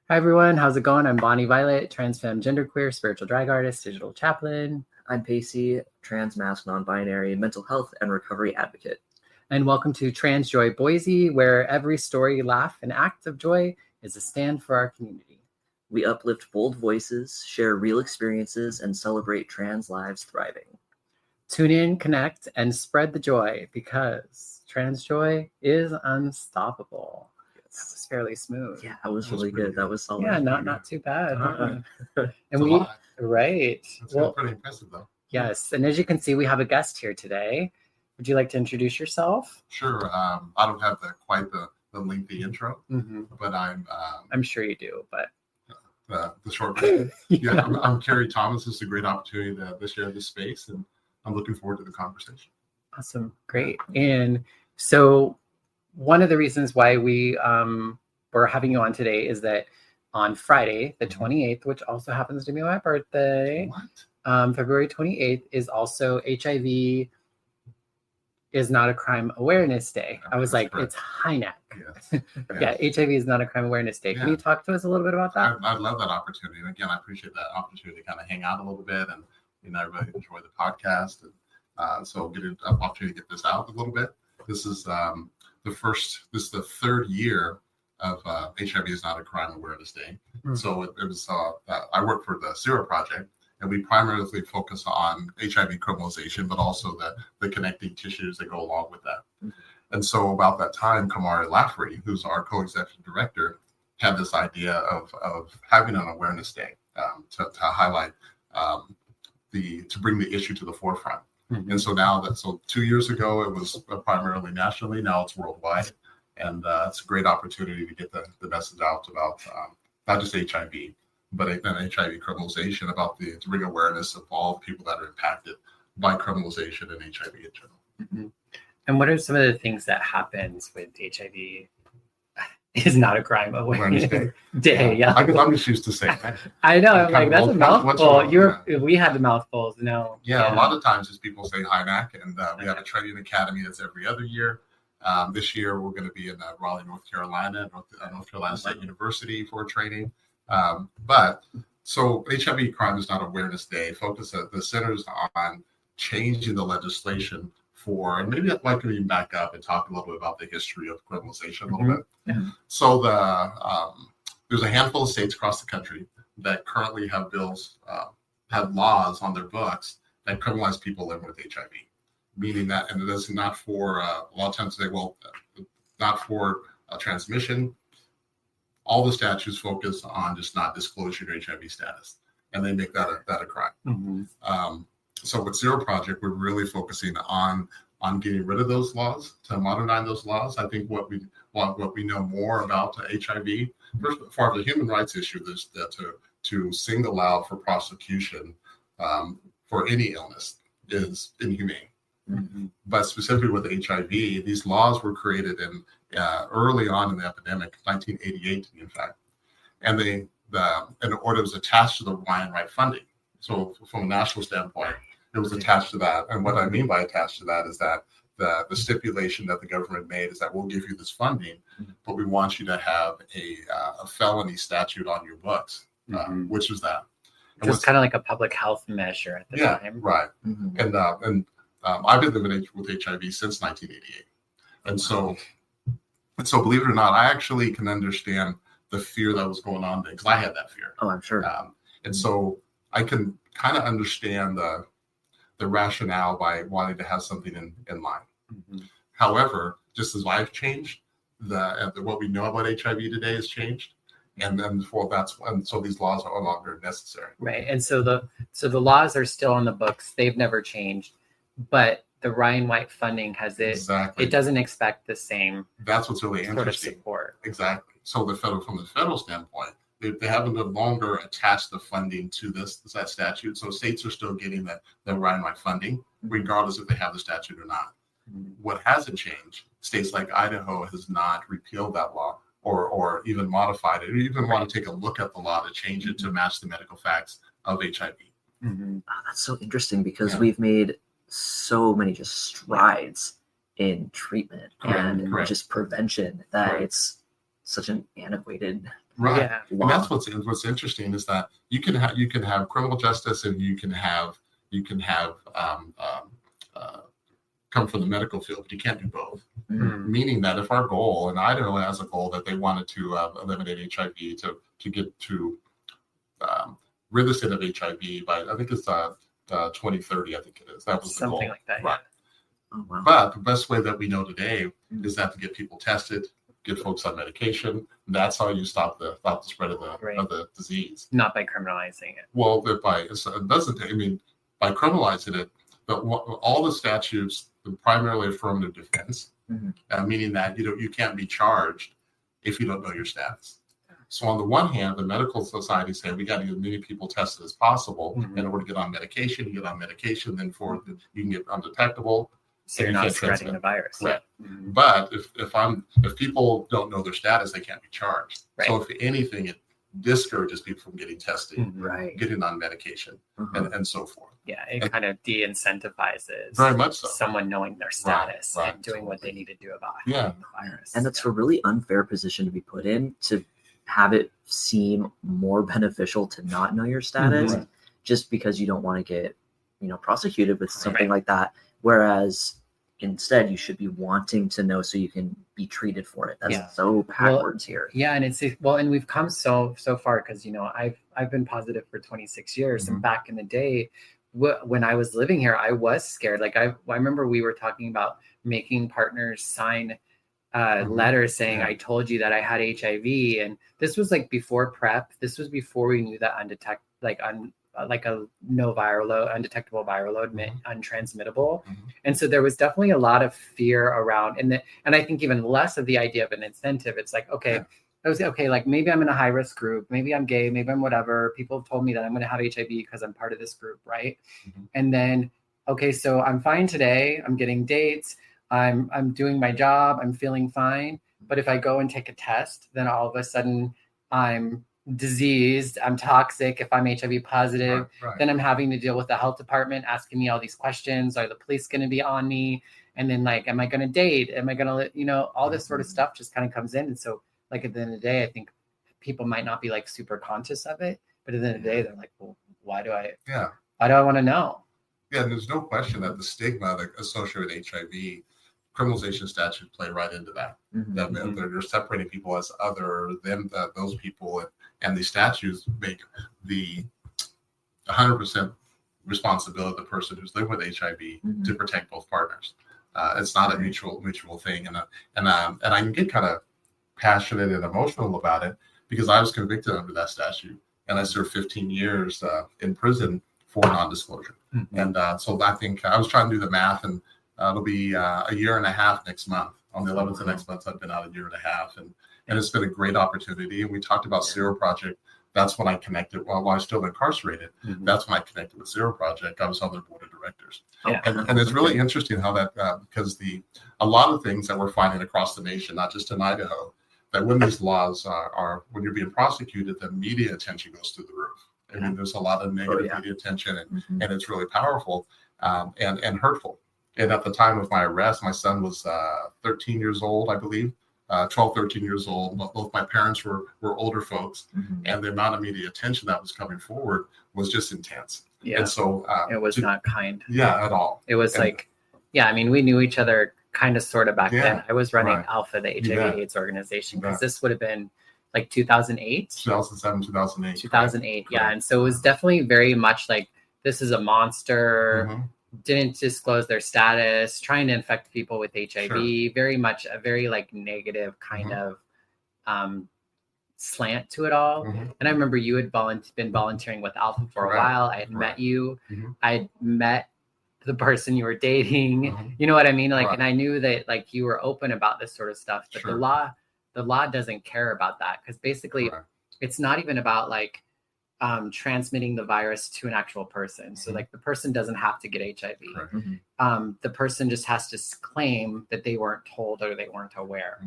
Hi everyone, how's it going? I'm Bonnie Violet, trans femme, genderqueer, spiritual drag artist, digital chaplain. I'm Pacey, trans mask, non-binary, mental health and recovery advocate. And welcome to Transjoy Boise, where every story, laugh, and act of joy is a stand for our community. We uplift bold voices, share real experiences, and celebrate trans lives thriving. Tune in, connect, and spread the joy because trans joy is unstoppable. That was fairly smooth. Yeah, that was really good. That was solid. Yeah, not too bad. And right. That's pretty impressive, though. Yes, and as you can see, we have a guest here today. Would you like to introduce yourself? Sure. I don't have quite the lengthy intro, but I'm sure you do, but the short version. Yeah, I'm Kerry Thomas. It's a great opportunity to share this space, and I'm looking forward to the conversation. Awesome, great. And so one of the reasons why we're having you on today is that on Friday, the 28th, which also happens to be my birthday, February 28th is also HIV is not a crime awareness day. I was like, correct. It's HINAC. Yes. Yeah, HIV is not a crime awareness day. Can you talk to us a little bit about that? I love that opportunity. And again, I appreciate that opportunity to kind of hang out a little bit. And I really enjoy the podcast. And so getting an opportunity to get this out a little bit. This is the third year of HIV is not a crime awareness day. So it was, I work for the Sero Project. And we primarily focus on HIV criminalization, but also the connecting tissues that go along with that. And so about that time, Kamari Lafferty, who's our co-executive director, had this idea of having an awareness day to highlight to bring the issue to the forefront. And so 2 years ago, it was primarily nationally. Now it's worldwide. And it's a great opportunity to get the message out about not just HIV, but an HIV criminalization to bring awareness of all the people that are impacted by criminalization and HIV in general. And what are some of the things that happens with HIV is not a crime awareness day? Yeah. I'm just used to saying that. I know. I'm like, that's a mouthful. We had the mouthfuls. No. Yeah, a lot of times people say HINAC, and we have a training academy that's every other year. This year, we're going to be in Raleigh, North Carolina, North Carolina State University for training. So HIV Crime is not awareness day. The centers on changing the legislation and maybe I'd like to even back up and talk a little bit about the history of criminalization a little bit. So there's a handful of states across the country that currently have have laws on their books that criminalize people living with HIV, meaning that, and it is not for, a lot of times they will, not for transmission. All the statutes focus on just not disclosing your HIV status, and they make that a crime. So with Sero Project, we're really focusing on getting rid of those laws, to modernize those laws. I think what we know more about HIV, first, as far as the human rights issue, is that to single out for prosecution for any illness is inhumane. But specifically with HIV, these laws were created early on in the epidemic, 1988, in fact, and it was attached to the Ryan Wright funding. So from a national standpoint, it was attached to that. And what I mean by attached to that is that the stipulation that the government made is that we'll give you this funding, but we want you to have a felony statute on your books, which is that. It was kind of like a public health measure at the time. Right. And I've been living with HIV since 1988. And so believe it or not, I actually can understand the fear that was going on there because I had that fear. Oh, I'm sure. And so I can kind of understand the rationale by wanting to have something in line. However, just as life changed, what we know about HIV today has changed. And then so these laws are no longer necessary. Right. And so the laws are still on the books. They've never changed, but the Ryan White funding has it. Exactly. It doesn't expect the same. That's what's really interesting. Sort of support. Exactly. So from the federal standpoint, they haven't no longer attached the funding to that statute. So states are still getting the Ryan White funding, regardless if they have the statute or not. What hasn't changed, states like Idaho has not repealed that law or even modified it, or even want to take a look at the law to change it to match the medical facts of HIV. Oh, that's so interesting because we've made so many just strides in treatment and just prevention that it's such an antiquated Right. Yeah. And that's what's interesting is that you can have criminal justice and you can have come from the medical field, but you can't do both. Mm. Meaning that if our goal, and Idaho has a goal that they wanted to eliminate HIV to get to rid the state of HIV by, I think it's 2030, I think it is. That was the Something goal. like that. Right. Yeah. Oh, wow. But the best way that we know today is that to get people tested, get folks on medication. That's how you stop the spread of the disease. Not by criminalizing it. Well, by criminalizing it, but all the statutes, primarily affirmative defense, meaning that you can't be charged if you don't know your status. So on the one hand, the medical society say we got to get as many people tested as possible in order to get on medication. You get on medication, then you can get undetectable. So you're not spreading the virus. Correct. Yeah. But if people don't know their status, they can't be charged. Right. So if anything, it discourages people from getting tested, Right. getting on medication, and so forth. Yeah, it kind of de-incentivizes Very much so. someone knowing their status Right. and doing what they need to do about Yeah. the virus. And that's a really unfair position to be put in, to have it seem more beneficial to not know your status Mhm. just because you don't want to get, prosecuted with something Right. like that. Whereas instead you should be wanting to know so you can be treated for it. That's Yeah. so backwards here. Yeah, and and we've come so far because I've been positive for 26 years, and back in the day, when I was living here, I was scared. Like I remember we were talking about making partners sign letters saying I told you that I had HIV, and this was like before PrEP. This was before we knew that like a no viral load, undetectable viral load meant untransmittable. And so there was definitely a lot of fear around, and I think even less of the idea of an incentive. It's like, okay, I was okay, like maybe I'm in a high risk group, maybe I'm gay, maybe I'm whatever. People have told me that I'm going to have HIV because I'm part of this group, right? And then, okay, so I'm fine today. I'm getting dates. I'm doing my job. I'm feeling fine. But if I go and take a test, then all of a sudden I'm diseased, I'm toxic. If I'm HIV positive, then I'm having to deal with the health department asking me all these questions. Are the police going to be on me? And then like, am I going to date? Am I going to, all this sort of stuff just kind of comes in. And so like at the end of the day, I think people might not be like super conscious of it, but at the end of the day, they're like, well, why do I want to know? Yeah, and there's no question that the stigma that associated with HIV, criminalization statutes play right into that. They're separating people as other than those people, and these statutes make the 100% responsibility of the person who's living with HIV to protect both partners. It's not a mutual thing, and I can get kind of passionate and emotional about it because I was convicted under that statute, and I served 15 years in prison for non-disclosure. And so I think I was trying to do the math, and it'll be a year and a half next month. On the 11th of next month, I've been out a year and a half, and it's been a great opportunity. And we talked about Sero Project. That's when I connected while I was still incarcerated. That's when I connected with Sero Project. I was on their board of directors. And it's really interesting how that, because a lot of things that we're finding across the nation, not just in Idaho, that when these laws are when you're being prosecuted, the media attention goes through the roof. I mean, there's a lot of negative media attention, and it's really powerful and hurtful. And at the time of my arrest, my son was 13 years old, I believe, 12, 13 years old. Both my parents were older folks, and the amount of media attention that was coming forward was just intense. Yeah. And so it was not kind. Yeah, at all. It was we knew each other kind of sort of back then. I was running Alpha, the HIV/AIDS organization, because this would have been like 2008. 2007, 2008. 2008, yeah. And so it was definitely very much like, this is a monster, didn't disclose their status, trying to infect people with HIV, very much a very like negative kind of slant to it all. And I remember you had been volunteering with Alpha for a while. I had met you. I had met the person you were dating. You know what I mean? Like, and I knew that like you were open about this sort of stuff, but the law doesn't care about that, because basically it's not even about like transmitting the virus to an actual person. So like the person doesn't have to get HIV. The person just has to claim that they weren't told or they weren't aware.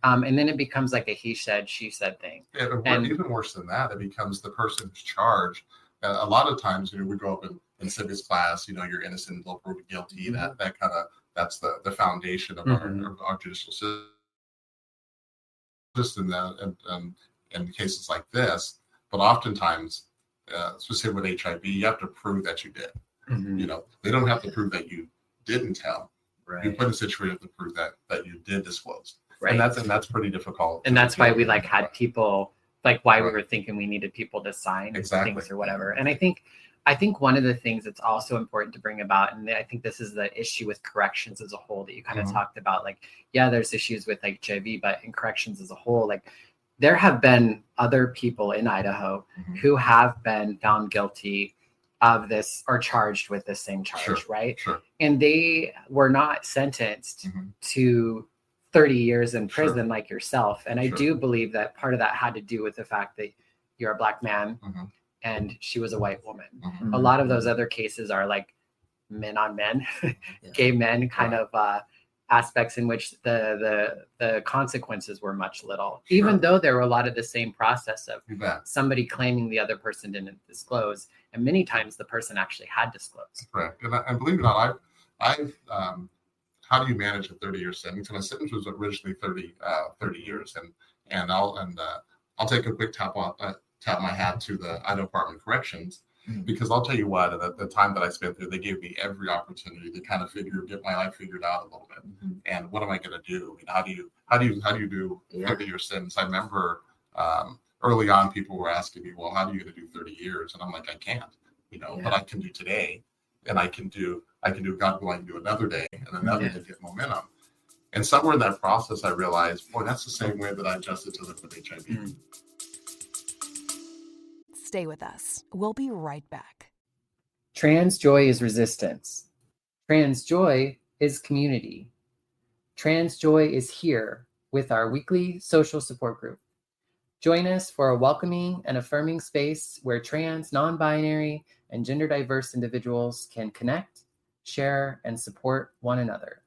And then it becomes like a he said, she said thing. And even worse than that, it becomes the person who's charged. A lot of times, we grow up in civics class, you're innocent until proven guilty. That's the foundation of our judicial system. in cases like this. But oftentimes, specifically with HIV, you have to prove that you did. Mhm. They don't have to prove that you didn't tell. Right. You put in a situation, you have to prove that you did disclose. Right. And that's pretty difficult. And that's why we had people, we Right. were thinking we needed people to sign Exactly. things or whatever. And I think one of the things that's also important to bring about, and I think this is the issue with corrections as a whole that you kind of talked about, there's issues with HIV, but in corrections as a whole, there have been other people in Idaho who have been found guilty of this or charged with the same charge, Sure. right? Sure. And they were not sentenced to 30 years in prison like yourself. And I do believe that part of that had to do with the fact that you're a Black man and she was a white woman. A lot of those other cases are men on men, gay men kind of aspects in which the consequences were much little, even though there were a lot of the same process of somebody claiming the other person didn't disclose. And many times the person actually had disclosed. Correct. And believe it or not, I've how do you manage a 30-year sentence? And my sentence was originally 30 years. And I'll take a quick tap my hat to the Idaho Department of Corrections, because I'll tell you what, at the time that I spent there, they gave me every opportunity to kind of get my life figured out a little bit. And what am I going to do? How do you do 30-year sentence? I remember early on, people were asking me, well, how are you going to do 30 years? And I'm like, I can't, but I can do today, and I can do God willing, do another day and another to get momentum. And somewhere in that process, I realized, boy, that's the same way that I adjusted to live with HIV. Stay with us. We'll be right back. Transjoy is resistance. Transjoy is community. Transjoy is here with our weekly social support group. Join us for a welcoming and affirming space where trans, non-binary, and gender diverse individuals can connect, share, and support one another.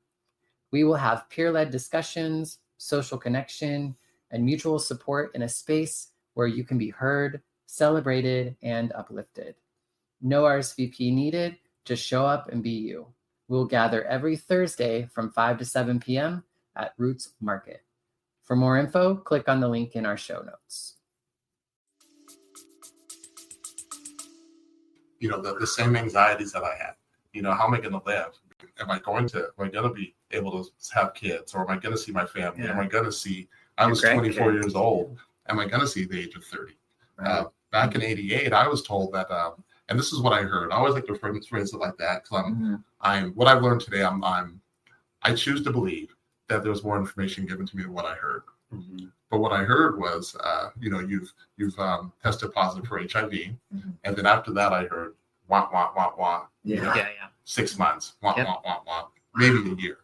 We will have peer-led discussions, social connection, and mutual support in a space where you can be heard, celebrated, and uplifted. No RSVP needed, just show up and be you. We'll gather every Thursday from 5 to 7 p.m. at Roots Market. For more info, click on the link in our show notes. The same anxieties that I had. How am I going to live? Am I going to be able to have kids, or am I going to see my family? Am I going to see, I was 24 years old. Am I going to see the age of 30? Right. Back in 88, I was told that, and this is what I heard. I always like to phrase it like that, because I'm what I've learned today. I choose to believe that there was more information given to me than what I heard. But what I heard was, you've tested positive for HIV, and then after that, I heard wah wah wah wah. 6 months, wah wah wah wah, maybe a year.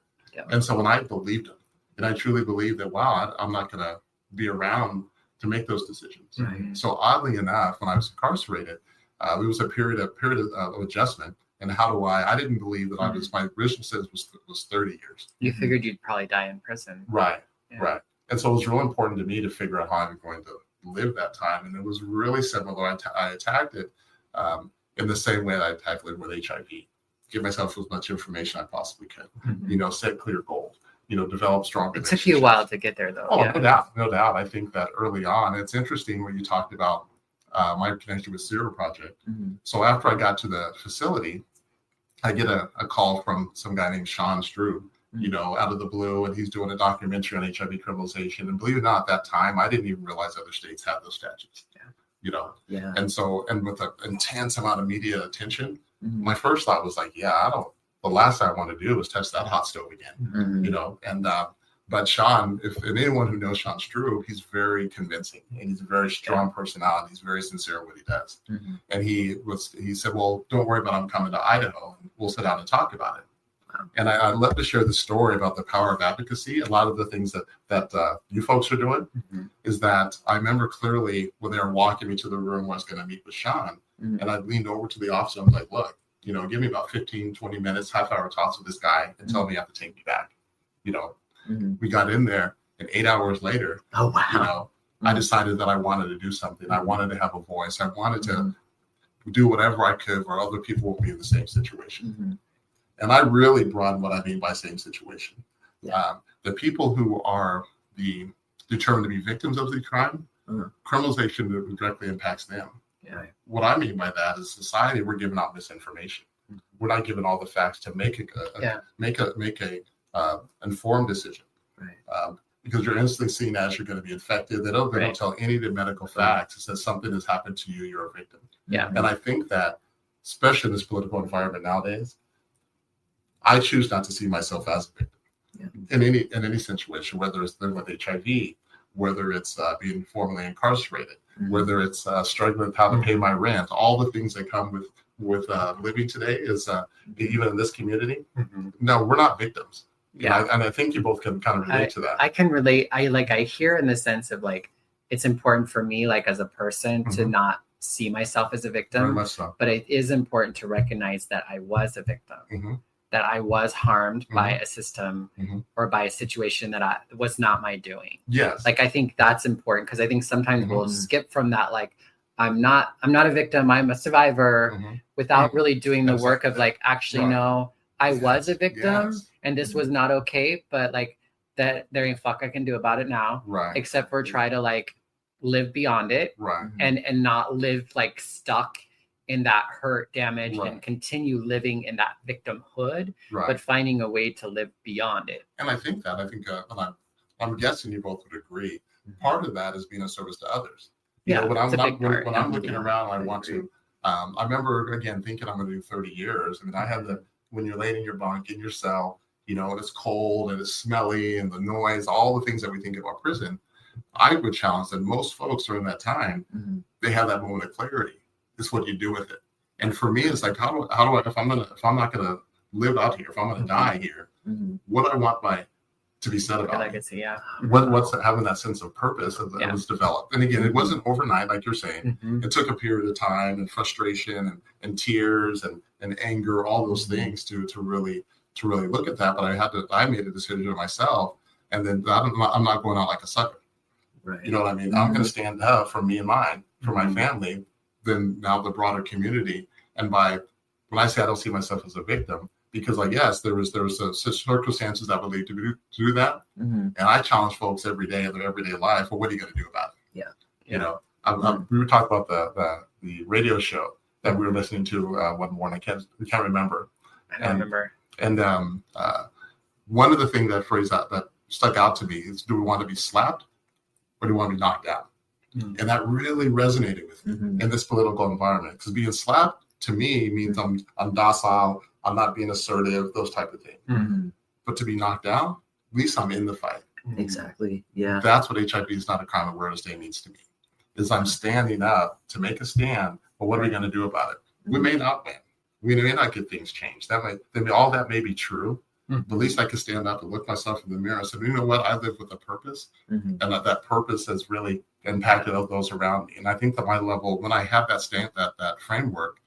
And so when I believed him, and I truly believed that, wow, I'm not going to be around to make those decisions. So oddly enough, when I was incarcerated, it was a period of adjustment. And I didn't believe that my original sentence was 30 years. You figured you'd probably die in prison. Right. And so it was real important to me to figure out how I'm going to live that time. And it was really simple. I attacked it in the same way that I attacked it with HIV. Give myself as much information I possibly could. Set clear goals. Develop strong relationships. It took you a while to get there, though. Oh, no doubt. I think that early on, it's interesting when you talked about my connection with Sero Project. So after I got to the facility, I get a call from some guy named Sean Strew, out of the blue, and he's doing a documentary on HIV criminalization. And believe it or not, at that time, I didn't even realize other states had those statutes. And so, and with an intense amount of media attention, my first thought was the last thing I want to do is test that hot stove again, but Sean, if anyone who knows Sean Strew, he's very convincing, and he's a very strong personality. He's very sincere in what he does. And he said, well, don't worry about it. I'm coming to Idaho, and we'll sit down and talk about it. And I love to share the story about the power of advocacy. A lot of the things that you folks are doing is that I remember clearly when they were walking me to the room where I was going to meet with Sean, and I leaned over to the officer. I was like, look, give me about 15, 20 minutes, half-hour talks with this guy and tell me you have to take me back. We got in there, and 8 hours later, I decided that I wanted to do something. I wanted to have a voice. I wanted to do whatever I could where other people will be in the same situation. And I really broaden what I mean by same situation. The people who are determined to be victims of the crime Criminalization directly impacts them. Yeah. What I mean by that is society, we're giving out misinformation. We're not given all the facts to make a informed decision. Right. Because you're instantly seen as you're going to be infected. They don't tell any of the medical facts. It says something has happened to you, you're a victim. Yeah. And I think that, especially in this political environment nowadays, I choose not to see myself as a victim in any situation, whether it's with HIV, whether it's being formerly incarcerated, whether it's struggling with how to pay my rent, all the things that come with living today is even in this community. No, we're not victims. Yeah. And I think you both can kind of relate to that. I can relate. I hear in the sense of like, it's important for me, like as a person, to not see myself as a victim. Very much so. But it is important to recognize that I was a victim, that I was harmed by a system or by a situation that was not my doing. Yes. Like, I think that's important, because I think sometimes we'll skip from that, like, I'm not a victim, I'm a survivor, without really doing the work of like, actually, no, I was a victim and this was not okay, but like that there ain't fuck I can do about it now. Right. Except for try to like live beyond it. Right. And not live like stuck in that hurt, damage, and continue living in that victimhood, but finding a way to live beyond it. And I think and I'm guessing you both would agree, part of that is being a service to others. You know, when I'm looking around, I want to, I remember again thinking I'm going to do 30 years. I mean, I had when you're laying in your bunk in your cell, you know, and it's cold and it's smelly and the noise, all the things that we think about prison, I would challenge that most folks during that time, they have that moment of clarity. It's what you do with it. And for me, it's like, how do I, if I'm not going to live out here, if I'm going to die here, what do I want to be said about legacy, what's having that sense of purpose that was developed. And again, it wasn't overnight, like you're saying. It took a period of time and frustration and tears and anger, all those things to really look at that. But I made a decision to myself, and then I'm not going out like a sucker. Right. You know what I mean? I'm going to stand up for me and mine, for my family, then now the broader community. And when I say I don't see myself as a victim, because like, yes, there was circumstances that would lead to do that. And I challenge folks every day in their everyday life. Well, what are you going to do about it? Yeah. You know, we were talking about the radio show that we were listening to one morning. I can't remember. I don't remember. And one of the things that stuck out to me is, do we want to be slapped or do we want to be knocked down? And that really resonated with me in this political environment, because being slapped to me means I'm docile, I'm not being assertive, those type of things. But to be knocked down, at least I'm in the fight. Exactly. Yeah. That's what HIV is not a crime awareness day means to me. Is I'm standing up to make a stand, but what are we going to do about it? We may not win. We may not get things changed. All that may be true. But at least I can stand up and look myself in the mirror and say, you know what? I live with a purpose, and that purpose has really impacted those around me. And I think that my level, when I have that framework,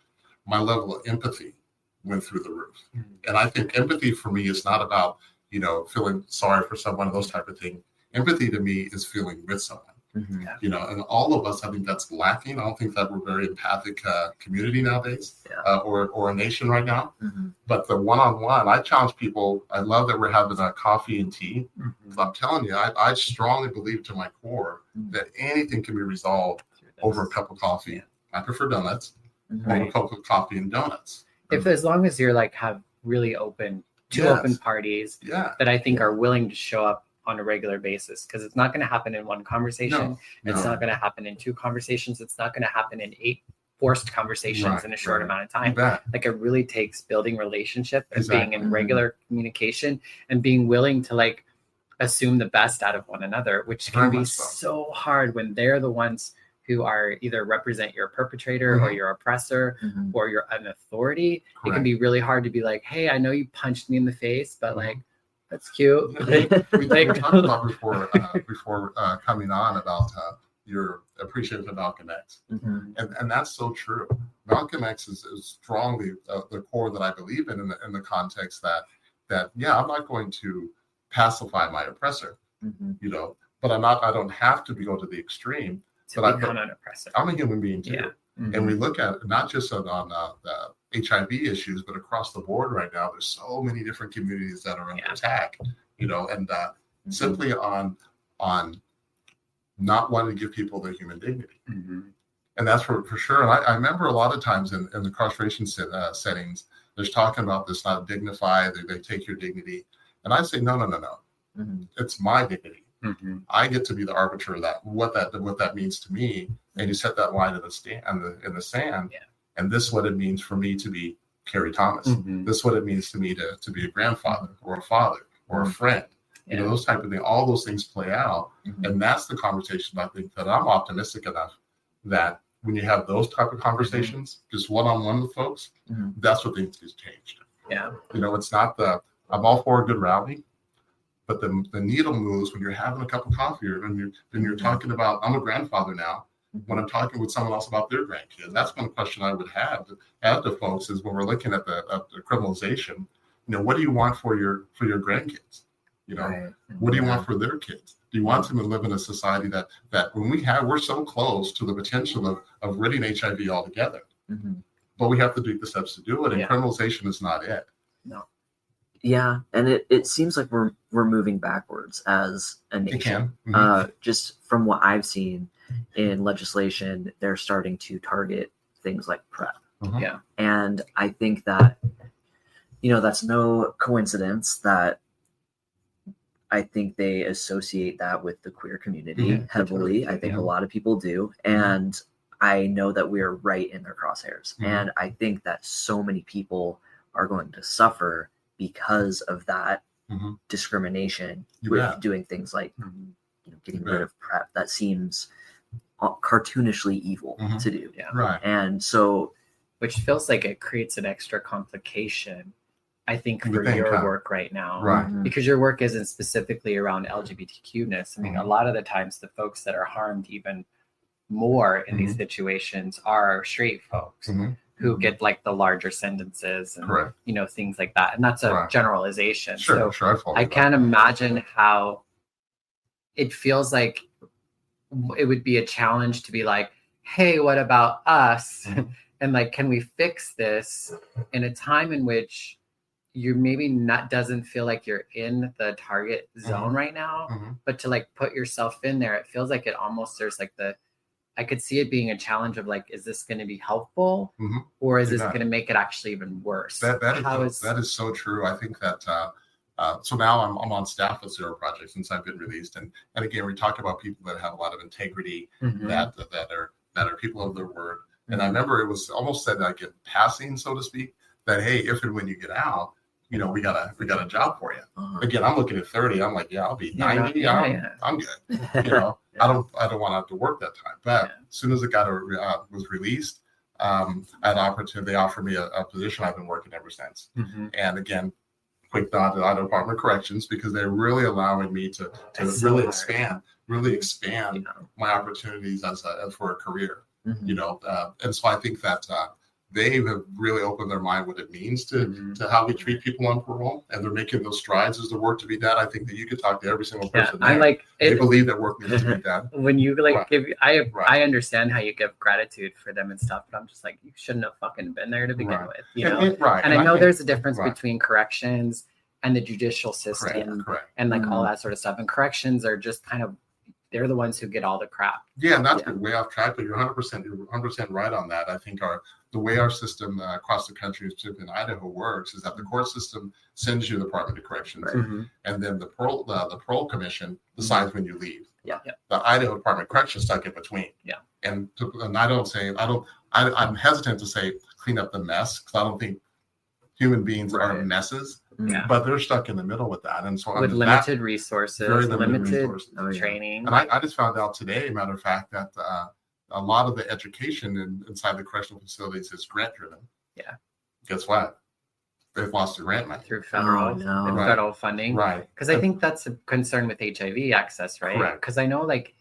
my level of empathy went through the roof. And I think empathy for me is not about, you know, feeling sorry for someone, those type of things. Empathy to me is feeling with someone. You know, and all of us, I think that's lacking. I don't think that we're a very empathic community nowadays, or a nation right now. But the one-on-one, I challenge people. I love that we're having a coffee and tea. Because I'm telling you, I strongly believe to my core that anything can be resolved over a cup of coffee. I prefer donuts, over a cup of coffee and donuts. As long as you're like have really open parties that I think are willing to show up on a regular basis, because it's not going to happen in one conversation. It's not going to happen in 2 conversations. It's not going to happen in 8 forced conversations in a short amount of time. Like, it really takes building relationship and being in regular communication and being willing to like assume the best out of one another, which can be so hard when they're the ones who are either represent your perpetrator or your oppressor or you're an authority. It can be really hard to be like, hey, I know you punched me in the face, but like, that's cute. We talked about before coming on about your appreciation of Malcolm X. And that's so true. Malcolm X is strongly the core that I believe in the context that I'm not going to pacify my oppressor, you know, but I don't have to go to the extreme. To become an oppressor. I'm a human being too. And we look at it not just on the HIV issues, but across the board right now, there's so many different communities that are under attack, you know, and simply on not wanting to give people their human dignity. Mm-hmm. And that's for sure. And I remember a lot of times in the incarceration settings, there's talking about this not dignified, they take your dignity. And I say, no. Mm-hmm. It's my dignity. Mm-hmm. I get to be the arbiter of that, what that means to me. And you set that line in the sand. Yeah. And this is what it means for me to be Kerry Thomas. Mm-hmm. This is what it means to me to be a grandfather or a father or a friend. Yeah. You know, those type of things, all those things play out. Mm-hmm. And that's the conversation I think that I'm optimistic enough that when you have those type of conversations, just one-on-one with folks, Mm-hmm. that's what things get changed. Yeah. You know, it's not I'm all for a good rally, but the needle moves when you're having a cup of coffee or when you're talking about, I'm a grandfather now, when I'm talking with someone else about their grandkids. That's one question I would have to folks is when we're looking at the criminalization, you know, what do you want for your grandkids? You know, Right. what do you want for their kids? Do you want them to live in a society that when we're so close to the potential of ridding HIV altogether, Mm-hmm. but we have to take the steps to do it, and Yeah. criminalization is not it. Yeah, and it seems like we're moving backwards as a nation. It can. Mm-hmm. Just from what I've seen in legislation, they're starting to target things like PrEP. Mhm. Yeah. And I think that, you know, that's no coincidence that I think they associate that with the queer community Mhm. heavily. I think Yeah. a lot of people do. And I know that we're right in their crosshairs. Mhm. And I think that so many people are going to suffer because of that Mhm. discrimination You with bet. doing things like Mhm. getting You rid bet. of PrEP. That seems cartoonishly evil Mhm. to do. Yeah. Right. And so, Which feels like it creates an extra complication, I think, You for would think, your huh? work right now. Right. Mhm. Because your work isn't specifically around LGBTQ-ness. I mean, a lot of the times the folks that are harmed even more in these situations are straight folks Mhm. who get like the larger sentences and, Correct. you know, things like that. And that's a Right. generalization. Sure. So Sure. I follow I you. can't imagine how it feels like it would be a challenge to be like, hey, what about us? Mhm. And like, can we fix this in a time in which you're maybe not doesn't feel like you're in the target zone right now, Mhm. but to like put yourself in there, it feels like it almost there's like I could see it being a challenge of like, is this going to be helpful Mhm. or is this Yeah. going to make it actually even worse? That How is so true. I think that so now I'm on staff with Sero Project since I've been released, and again we talk about people that have a lot of integrity, Mhm. that are people of their word. And I remember it was almost said like in passing, so to speak, that hey, if and when you get out, you know, we got a job for you. Uh-huh. Again, I'm looking at 30. I'm like, yeah, I'll be 90. Yeah. I'm good. You know, I don't want to have to work that time. But Yeah. as soon as it was released, I had opportunity. They offered me a position. I've been working ever since. Mhm. And again, quick nod to the Idaho Department of Corrections because they're really allowing me to It's really so expand You know. my opportunities as for a career. Mhm. You know, and so I think that they have really opened their mind what it means Mhm. to how we treat people on parole, and they're making those strides as the work to be done. I think that you could talk to every single Yeah, person. I there. like They it. believe that work needs to be done. When you like Right. give, Right. I understand how you give gratitude for them and stuff, but I'm just like, you shouldn't have fucking been there to begin Right. with, you know? Right. And I know think- there's a difference right. between corrections and the judicial system correct. and like all Mhm. that sort of stuff. And corrections are just kind of, they're the ones who get all the crap. Yeah, and that's Yeah. way off track, but you're 100% right on that. I think the way our system across the country, particularly in Idaho, works is that the court system sends you the Department of Corrections, Mhm. and then the parole commission decides when you leave. Yeah. Yeah. The Idaho Department of Corrections stuck in between. Yeah. And I'm hesitant to say clean up the mess because I don't think human beings are Right. messes, Yeah. but they're stuck in the middle with that. And so With under limited resources, very limited limited resources. Oh, yeah. training. and I just found out today, matter of fact, that a lot of the education inside the correctional facilities is grant driven. Yeah. Guess what? They've lost their grant money. Through federal, Oh, no. and Right. federal funding. Right. Because I think that's a concern with HIV access, right? Correct. Because I know like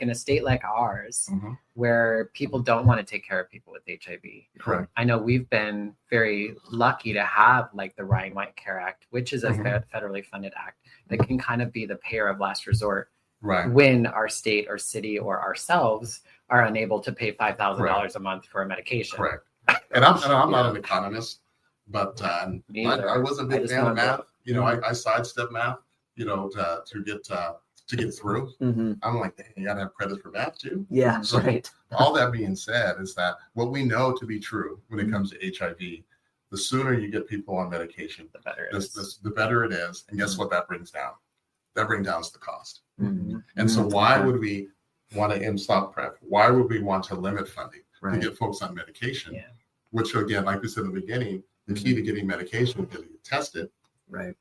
in a state like ours, Mhm. where people don't want to take care of people with HIV. Correct. I know we've been very lucky to have like the Ryan White Care Act, which is a Mhm. federally funded act that can kind of be the payer of last resort Right. when our state or city or ourselves are unable to pay $5,000 a month for a medication. Correct. And I'm not an economist, but Me either. I was a I big just fan of know math. that- You know, I sidestepped math, you know, to to get through. Mhm. I'm like, dang, you gotta have credit for that too. Yeah, So right. all that being said is that what we know to be true when it comes to HIV, the sooner you get people on medication, The better it is. the better it is. And guess what that brings down? That brings down the cost. Mhm. And so why Okay. would we want to end stop PrEP? Why would we want to limit funding Right. to get folks on medication? Yeah. Which again, like we said in the beginning, the key to getting medication is getting it tested. Right.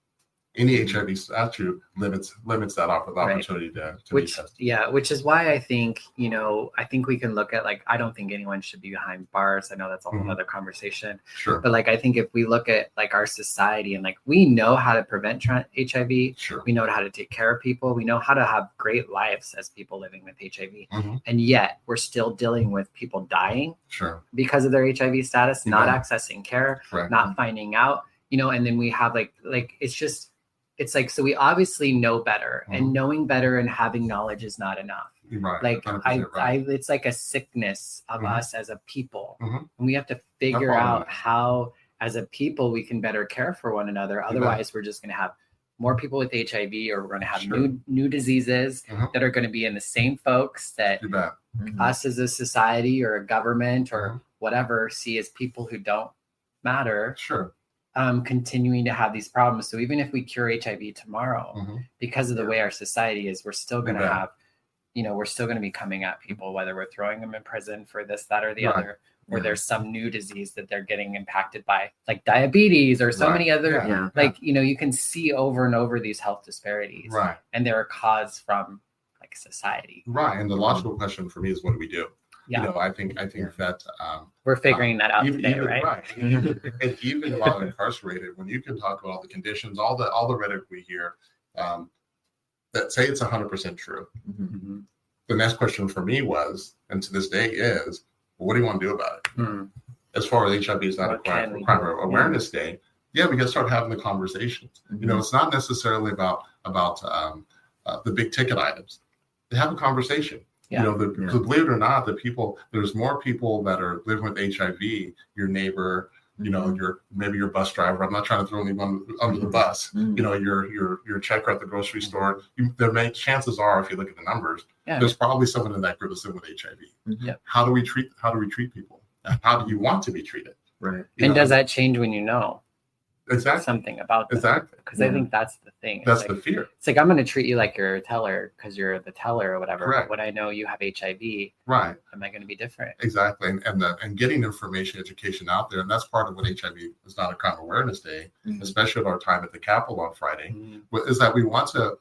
Any HIV statute limits that opportunity to be tested. Which is why I think, I think we can look at, like, I don't think anyone should be behind bars. I know that's a whole other conversation. Sure. But like, I think if we look at like our society and like, we know how to prevent HIV, Sure. we know how to take care of people, we know how to have great lives as people living with HIV. Mhm. And yet we're still dealing with people dying Sure. because of their HIV status, not Yeah. accessing care, Correct. not finding out, and then we have like it's like, so we obviously know better, and knowing better and having knowledge is not enough. Right. Like 100% right. it's like a sickness of us as a people. Mhm. And we have to figure following out that. how, as a people, we can better care for one another. Otherwise, we're just going to have more people with HIV, or we're going to have Sure. new diseases Mhm. that are going to be in the same folks that You bet. us as a society or a government or Mhm. whatever see as people who don't matter, Sure. continuing to have these problems. So even if we cure HIV tomorrow, Mhm. because of the way our society is, we're still going to bet. have, we're still going to be coming at people, whether we're throwing them in prison for this, that, or the Right. other, or Yeah. there's some new disease that they're getting impacted by, like diabetes or so Right. many other, Yeah. like, you can see over and over these health disparities, Right. and they're caused from like society. Right. And the logical question for me is, what do we do? Yeah. I think that We're figuring that out even, today, even, right? And even while incarcerated, when you can talk about all the conditions, all the rhetoric we hear, that say it's 100% true. Mhm. The next question for me was, and to this day is, well, what do you want to do about it? Hmm. As far as HIV is not What a can we crime do? awareness day, we got to start having the conversations. It's not necessarily about the big ticket items. They have a conversation. Yeah. Because believe it or not, there's more people that are living with HIV. Your neighbor, maybe your bus driver. I'm not trying to throw anyone under the bus. Your checker at the grocery store. Chances are, if you look at the numbers, there's probably someone in that group that's living with HIV. Yeah. How do we treat people? And how do you want to be treated? Right. And does that change when you know exactly something about them? exactly? Because I think that's the thing. That's It's the like, fear. it's like, I'm going to treat you like you're a teller because you're the teller or whatever. Correct. But when I know you have HIV, Right. am I going to be different? Exactly. And getting information, education out there. And that's part of what HIV is not a crime awareness day, especially at our time at the Capitol on Friday, is that we want to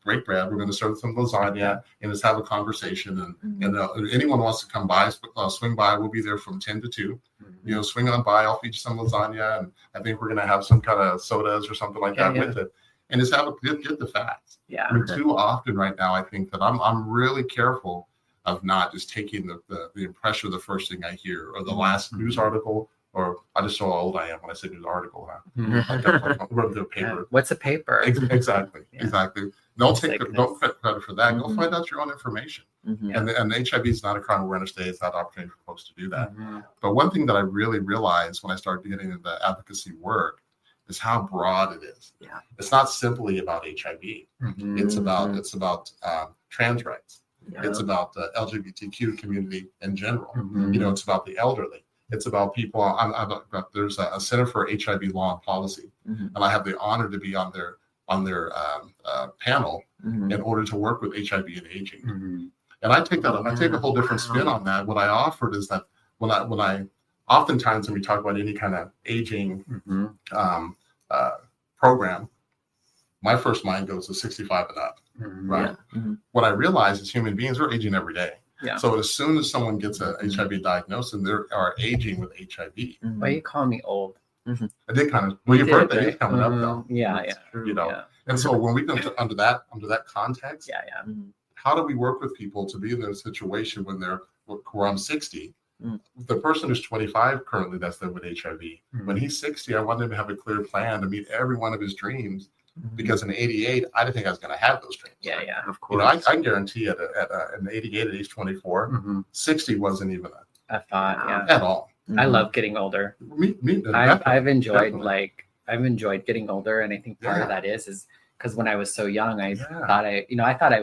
break bread. We're going to serve some lasagna and just have a conversation. And anyone wants to come by, swing by. We'll be there from 10 to 2. Swing on by. I'll feed you some lasagna. And I think we're going to have some kind of sodas or something like that with it. And just get the facts. Yeah. I mean, too often right now, I think that I'm really careful of not just taking the impression of the first thing I hear or the last news article, or I just show how old I am when I say news article. I wrote the paper. Yeah. What's a paper? Exactly. Yeah. Exactly. Don't It's take like don't credit for that. Go find out your own information. Yeah. And HIV is not a crime awareness day. It's not an opportunity for folks to do that. Mhm. But one thing that I really realized when I started getting into the advocacy work is how broad it is. Yeah. It's not simply about HIV. Mhm. It's about trans rights. Yeah. It's about the LGBTQ community in general. Mhm. It's about the elderly. It's about people. There's a Center for HIV Law and Policy, and I have the honor to be on their panel in order to work with HIV and aging. Mhm. And I take a whole different spin on that. What I offered is that when I oftentimes when we talk about any kind of aging Mhm. program, my first mind goes to 65 and up. Mhm. Right. Yeah. What I realize is human beings are aging every day. Yeah. So as soon as someone gets a HIV diagnosis and they are aging with HIV, Why you call me old? I did kind of. Well, your did, birthday is right? coming up though. Yeah. Yeah. And so when we come to under that context, Yeah. how do we work with people to be in a situation where I'm 60? The person who's 25 currently that's living with HIV. When he's 60, I want him to have a clear plan to meet every one of his dreams. Because in 88, I didn't think I was going to have those dreams. Yeah. Of course. I guarantee at an 88 at age 24, Mhm. 60 wasn't even I thought, yeah. at all. I love getting older. Me, I've enjoyed definitely. I've enjoyed getting older, and I think part of Yeah. that is because when I was so young, I Yeah. thought I thought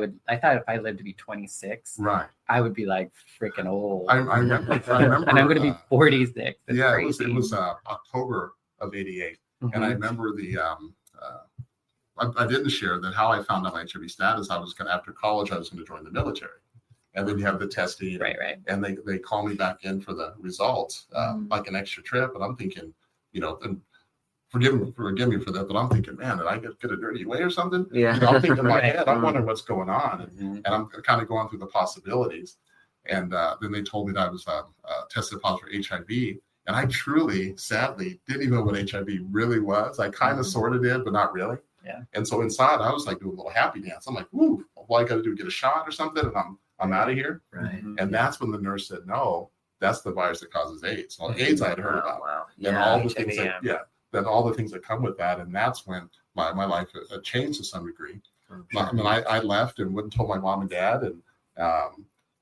if I lived to be 26, Right. I would be like freaking old. I remember. And I'm going to be 46. It's Yeah, crazy. it was October of '88, and I Mhm. remember I didn't share that how I found out my HIV status. I was going to, after college, I was going to join the military, and then you have the testing, Right. and they call me back in for the results, like an extra trip, and I'm thinking, and forgive me for that, but I'm thinking, man, did I get a dirty way or something? Yeah. I'm thinking in my Right. head, I'm wondering what's going on, Mhm. and I'm kind of going through the possibilities, and then they told me that I was tested positive for HIV. And I truly, sadly, didn't even know what HIV really was. I kind of sort of did, but not really. Yeah. And so inside, I was like doing a little happy dance. I'm like, woo, all I got to do is get a shot or something, and I'm out of here. Right. Mhm. And that's when the nurse said, no, that's the virus that causes AIDS. Well, AIDS I had heard about. Wow. And Yeah. all the HIV, things that, yeah. then all the things that come with that. And that's when my life changed to some degree. I mean, I left and wouldn't tell my mom and dad. And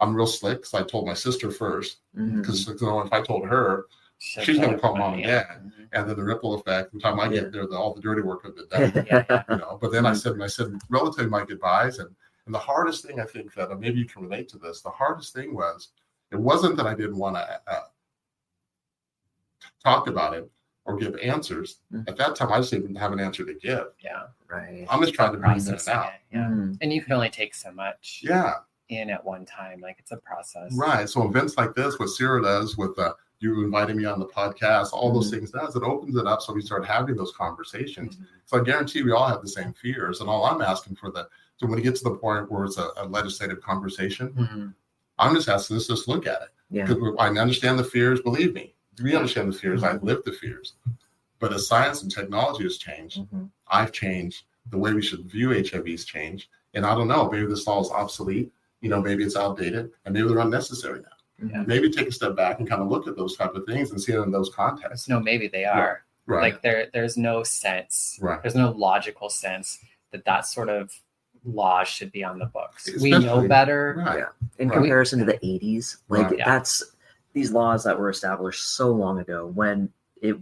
I'm real slick, so I told my sister first, Mhm. because if I told her, she's going to call mom and dad, and then the ripple effect. By the time I get there, all the dirty work of it done. Yeah. But then I said relative my goodbyes, and the hardest thing I think that maybe you can relate to this. The hardest thing was it wasn't that I didn't want to talk about it or give answers. At that time, I just didn't have an answer to give. Yeah. Right. I'm just trying to breathe in and Processing out. it. Yeah. Mhm. And you can only take so much Yeah. in at one time. Like it's a process. Right. So events like this, what Sero does with you inviting me on the podcast, all those things does, it opens it up so we start having those conversations. Mhm. So I guarantee we all have the same fears. And all I'm asking for so when it gets to the point where it's a legislative conversation, Mhm. I'm just asking us to just look at it. Yeah. Because I understand the fears, believe me. We understand the fears. I live the fears. But as science and technology has changed, Mhm. I've changed. The way we should view HIV has changed. And I don't know, maybe this law is obsolete. Maybe it's outdated, and maybe they're unnecessary now. Yeah. Maybe take a step back and kind of look at those type of things and see it in those contexts. No, maybe they are. Right. Like there's no sense. Right. There's no logical sense that sort of law should be on the books. We Especially- know better. Right. In Right. comparison to the 80s, like Right. Yeah. that's these laws that were established so long ago when it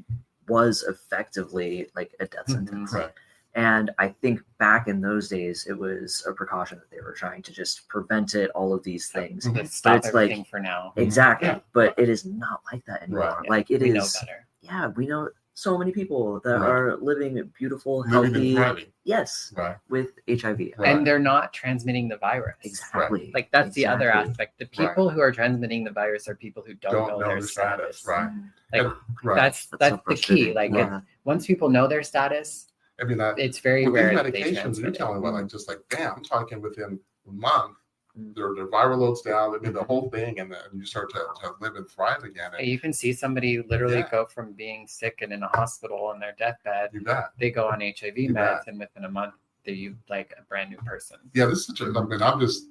was effectively like a death sentence. Right. And I think back in those days, it was a precaution that they were trying to just prevent it, all of these things. Mhm. Let's stop it's like- everything for now. Exactly. Yeah. But it is not like that anymore. Right. Yeah. Like it We is. know better. Yeah, we know so many people that Right. are living beautiful, Living and healthy, thriving. yes, Right. with HIV. Right. And they're not transmitting the virus. Exactly. Like that's the other Exactly. aspect. The people who are transmitting the virus are people who don't know their status. Right. Like Right. that's so the key. frustrating. Like Yeah. once people know their status, I mean, it's very with rare these that they medications, transmit you're it. telling me about just like, damn, I'm talking within a month, Mm. their viral loads down, I mean, the whole thing, and then you start to live and thrive again. And You can see somebody literally Yeah. go from being sick and in a hospital on their deathbed. you bet. They go on HIV You meds, bet. and within a month, they're like a brand new person. Yeah, this is I'm just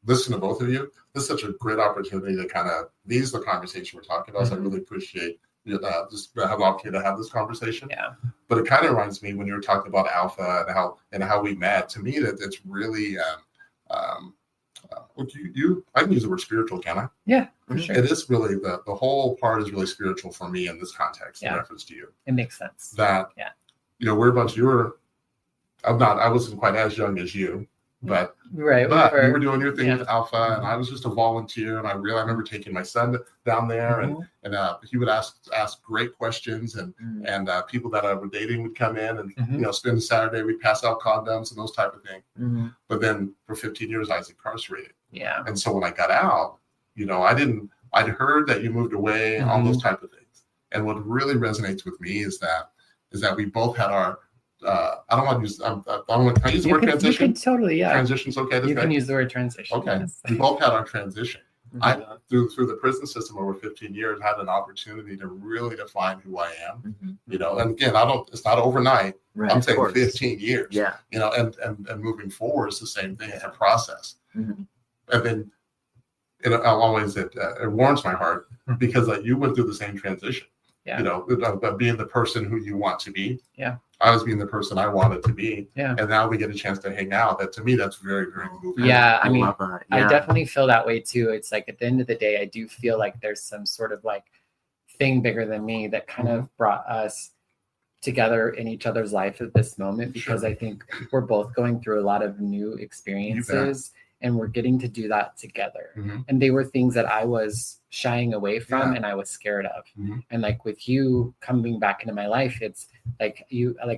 listening to both of you. This is such a great opportunity to kind of, these are the conversation we're talking about. So I Mhm. really appreciate just have the opportunity to have this conversation. Yeah. But it kind of reminds me when you were talking about Alpha and how we met. To me, that it's really, I can use the word spiritual, can I? Yeah, for Mhm. sure. It is really the whole part is really spiritual for me in this context in Yeah. reference to you. It makes sense. That Yeah. We're a bunch. I wasn't quite as young as you, but Right. you were doing your thing Yeah. with Alpha, and I was just a volunteer. And I remember taking my son down there, Mhm. and he would ask great questions, and people that I were dating would come in, and Mhm. spend Saturday. We'd pass out condoms and those type of things. Mhm. But then for 15 years, I was incarcerated. Yeah. And so when I got out, I'd heard that you moved away, all those type of things. And what really resonates with me is that we both had our, I don't want to use, can I use the word You transition? can totally, yeah. Transition's okay to You say? can use the word transition. Okay. Yes. We both had our transition. Mhm. I, through the prison system over 15 years, had an opportunity to really define who I am. Mhm. And again, it's not overnight. Right, I'm of saying course. 15 years. Yeah. And moving forward is the same thing. It's a process. Mhm. And then it warms my heart because you went through the same transition. Yeah. Of being the person who you want to be. Yeah. I was being the person I wanted to be. Yeah. And now we get a chance to hang out. That to me, that's very, very moving. Yeah. I mean, love that. I Yeah. definitely feel that way too. It's like at the end of the day, I do feel like there's some sort of like thing bigger than me that kind of brought us together in each other's life at this moment, because I think we're both going through a lot of new experiences and we're getting to do that together. And they were things that I was shying away from and I was scared of. And like with you coming back into my life, it's like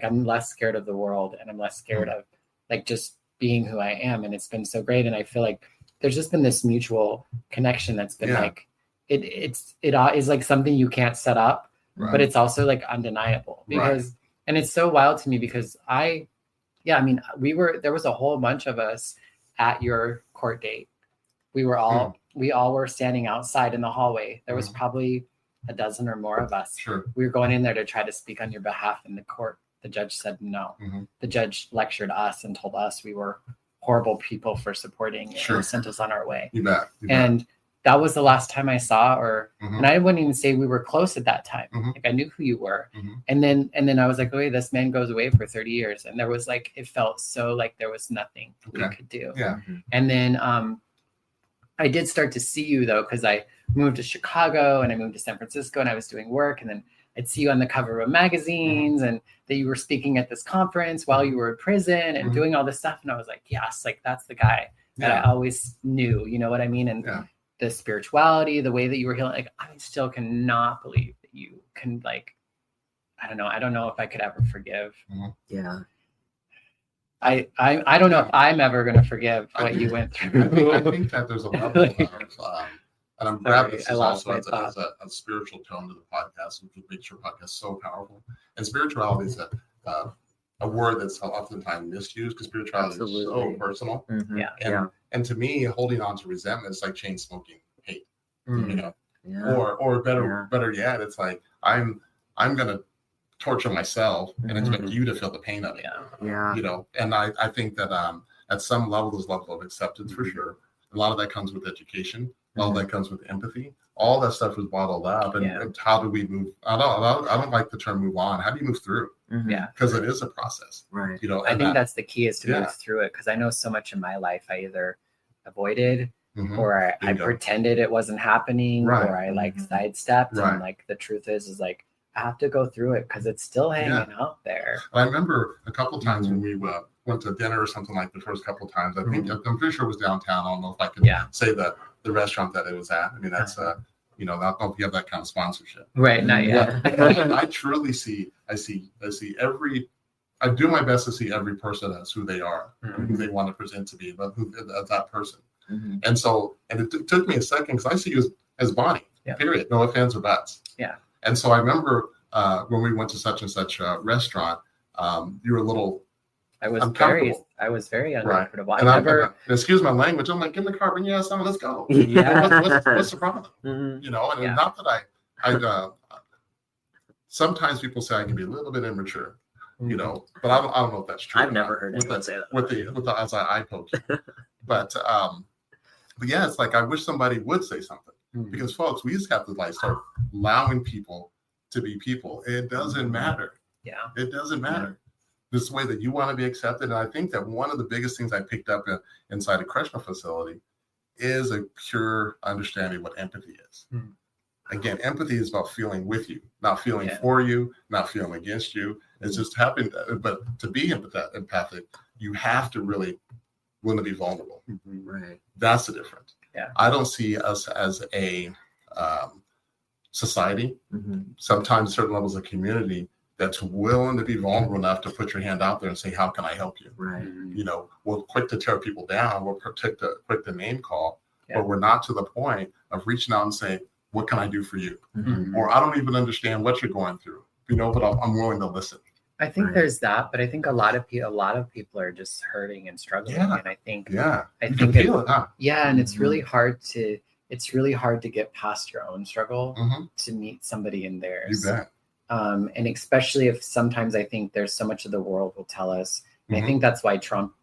I'm less scared of the world and I'm less scared of like just being who I am. And it's been so great. And I feel like there's just been this mutual connection that's been like, it is like something you can't set up, but it's also like undeniable because, and it's so wild to me because there was a whole bunch of us at your court date. We all were standing outside in the hallway. There was probably a dozen or more of us. We were going in there to try to speak on your behalf in the court. The judge said no. The judge lectured us and told us we were horrible people for supporting and sent us on our way. You bet. And that was the last time I saw her. And I wouldn't even say we were close at that time. Like I knew who you were. And then I was like, oh, this man goes away for 30 years. And there was like, it felt so like there was nothing we could do. And then I did start to see you though, because I moved to Chicago and I moved to San Francisco and I was doing work. And then I'd see you on the cover of magazines and that you were speaking at this conference while you were in prison and doing all this stuff. And I was like, yes, like that's the guy that I always knew, you know what I mean? And the spirituality, the way that you were healing, like I still cannot believe that you can like, I don't know if I could ever forgive. I don't know if I'm ever going to forgive what you went through. I think that there's a level of, and I'm glad this is also as a spiritual tone to the podcast, which makes your podcast so powerful. And spirituality is a word that's oftentimes misused because spirituality is so personal. And to me, holding on to resentment is like chain smoking hate, you know, or better yet, it's like I'm gonna torture myself and expect you to feel the pain of it. You know, and I think that at some level, there's a level of acceptance for sure. A lot of that comes with education. A lot of that comes with empathy. All that stuff is bottled up. And how do we move? I don't like the term move on. How do you move through? Because it is a process. You know, I think that's the key is to move through it. Because I know so much in my life I either avoided or I pretended it wasn't happening or I like sidestepped. And like the truth is like I have to go through it because it's still hanging out there. I remember a couple times when we went to dinner or something like the first couple of times. I think I'm pretty sure it was downtown. I don't know if I could say the restaurant that it was at. I mean, that's you know, I don't know if you have that kind of sponsorship. Right, not yet. I truly I do my best to see every person as who they are, who they want to present to be, but who as that person. And so, and it took me a second because I see you as Bonnie. Period. No ifs, ands, or buts. And so I remember when we went to such and such a restaurant, you were a little. I was very uncomfortable. Right. And excuse my language. I'm like, get in the car, bring your ass on, let's go. What's the problem? You know, and not that I sometimes people say I can be a little bit immature, you know, but I don't know if that's true. I've never heard anyone say that. With the as I poke you. But yeah, it's like I wish somebody would say something because folks, we just have to like start allowing people to be people. It doesn't matter. It doesn't matter. This is the way that you want to be accepted. And I think that one of the biggest things I picked up inside a correctional facility is a pure understanding what empathy is. Again, empathy is about feeling with you, not feeling for you, not feeling against you. It's just happening. But to be empathic, you have to really want to be vulnerable. That's the difference. I don't see us as a society, sometimes certain levels of community that's willing to be vulnerable enough to put your hand out there and say, how can I help you? You know, we're quick to tear people down. We're quick to name call, but we're not to the point of reaching out and saying, what can I do for you? Or I don't even understand what you're going through, you know, but I'm willing to listen. I think there's that, but I think a lot of people are just hurting and struggling. And I think, I think feel it, and it's really hard to get past your own struggle to meet somebody in theirs. You bet. And especially if sometimes I think there's so much of the world will tell us, and I think that's why Trump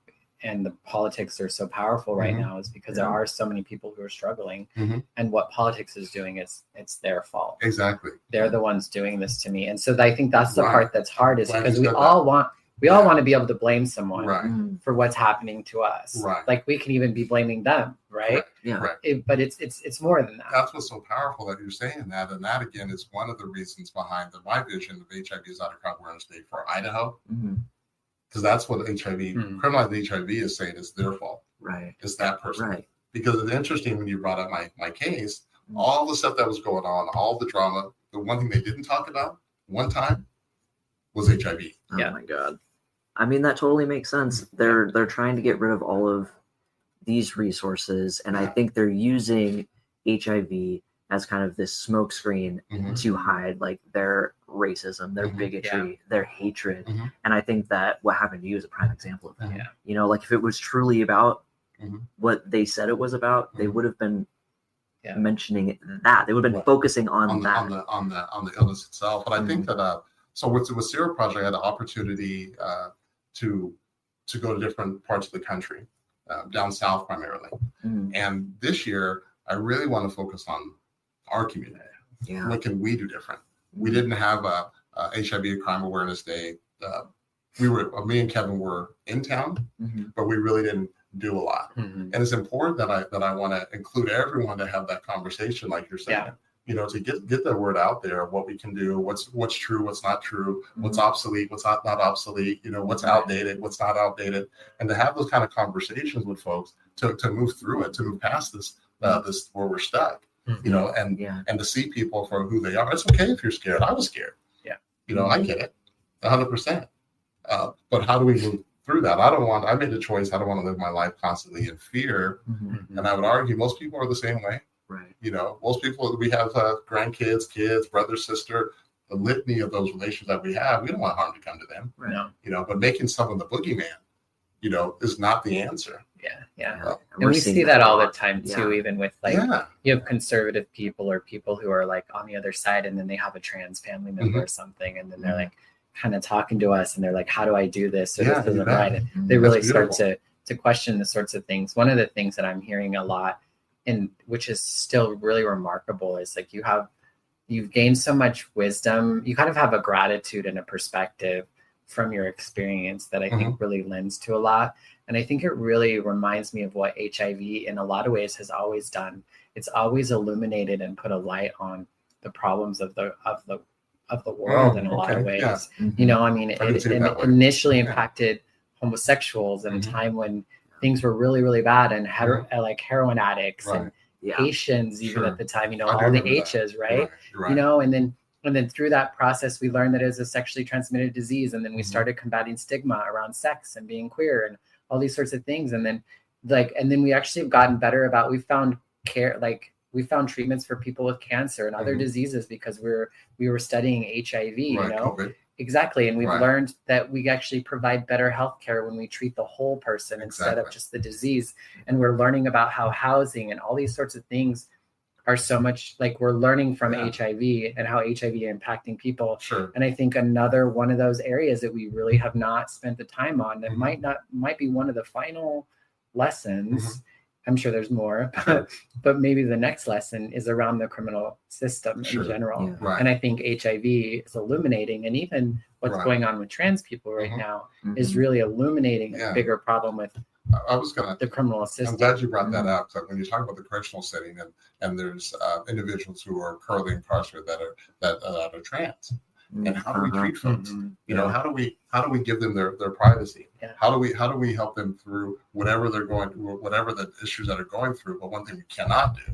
and the politics are so powerful right now is because there are so many people who are struggling and what politics is doing is it's their fault. Exactly. They're the ones doing this to me. And so I think that's the part that's hard is because we all want We all want to be able to blame someone Right. for what's happening to us. Right. Like we can even be blaming them, right? Correct. Yeah. Correct. But it's more than that. That's what's so powerful that you're saying that. And that, again, is one of the reasons behind my vision of HIV is Out of Crime Awareness Day for Idaho. Because that's what criminalizing HIV is saying is their fault. Right. It's that person. Right. Because it's interesting when you brought up my case, all the stuff that was going on, all the drama, the one thing they didn't talk about one time was HIV. Oh my God. I mean, that totally makes sense. They're trying to get rid of all of these resources, and I think they're using HIV as kind of this smokescreen to hide like their racism, their bigotry, their hatred. And I think that what happened to you is a prime example of that. You know, like if it was truly about what they said it was about, they would have been mentioning that. They would have been focusing on that. On the illness itself. But I think that so with Sero Project, I had the opportunity to go to different parts of the country, down south primarily. And this year, I really want to focus on our community. Yeah. What can we do different? We didn't have a HIV Crime Awareness Day. Me and Kevin were in town, but we really didn't do a lot. And it's important that I want to include everyone to have that conversation, like you're saying. You know, to get the word out there of what we can do, what's true, what's not true, what's obsolete, what's not obsolete, you know, what's outdated, what's not outdated, and to have those kind of conversations with folks to move through it, to move past this where we're stuck, you know, and to see people for who they are. It's okay if you're scared. I was scared. You know, I get it, 100%. But how do we move through that? I made a choice. I don't want to live my life constantly in fear. And I would argue most people are the same way. Right. You know, most people, we have grandkids, kids, brother, sister, the litany of those relations that we have. We don't want harm to come to them. Right. No. You know, but making someone the boogeyman, you know, is not the answer. And we see that all the time too, even with like you have conservative people or people who are like on the other side, and then they have a trans family member or something, and then they're like kind of talking to us, and they're like, "How do I do this?" Or this isn't right. And they really start to question the sorts of things. One of the things that I'm hearing a lot, and which is still really remarkable, is like you've gained so much wisdom. You kind of have a gratitude and a perspective from your experience that I think really lends to a lot. And I think it really reminds me of what HIV in a lot of ways has always done. It's always illuminated and put a light on the problems of the world in a lot of ways. You know, I mean, it initially impacted homosexuals in a time when things were really, really bad, and like heroin addicts and Haitians even at the time, you know, all the H's, right? You know, and then through that process, we learned that it was a sexually transmitted disease. And then we started combating stigma around sex and being queer and all these sorts of things. And then we actually have gotten better about, we found treatments for people with cancer and other diseases because we were studying HIV, you know? COVID. Exactly. And we've learned that we actually provide better healthcare when we treat the whole person instead of just the disease. And we're learning about how housing and all these sorts of things are so much, like we're learning from HIV and how HIV is impacting people. And I think another one of those areas that we really have not spent the time on that might be one of the final lessons. I'm sure there's more, but maybe the next lesson is around the criminal system in general. And I think HIV is illuminating, and even what's going on with trans people right now is really illuminating a bigger problem with the criminal system. I'm glad you brought that up. So when you talk about the correctional setting, and there's individuals who are currently incarcerated that are trans, and how do we treat folks? You know, how do we give them their privacy? How do we help them through whatever they're going through, whatever the issues that are going through? But one thing we cannot do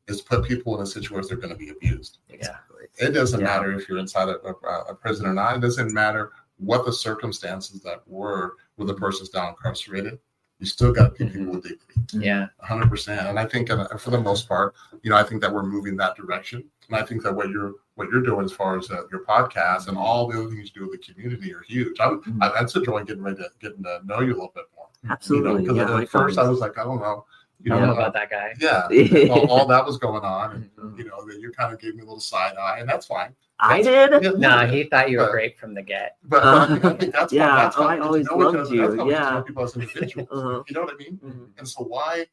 is put people in a situation where they're going to be abused. It doesn't matter if you're inside a prison or not. It doesn't matter what the circumstances that were where the person's now incarcerated. You still got to keep people with dignity. 100%. And I think for the most part, you know, I think that we're moving that direction. And I think that what you're doing as far as your podcast and all the other things you do with the community are huge. That's a joy getting to know you a little bit more. Absolutely. Because at first I was like, I don't know. You don't know about that guy. All that was going on. And, you know, that you kind of gave me a little side eye, and that's fine. I did? No, he thought you were great from the get. But I think that's fine. That's I always loved you. Know people as individuals. You know what I mean? And so why,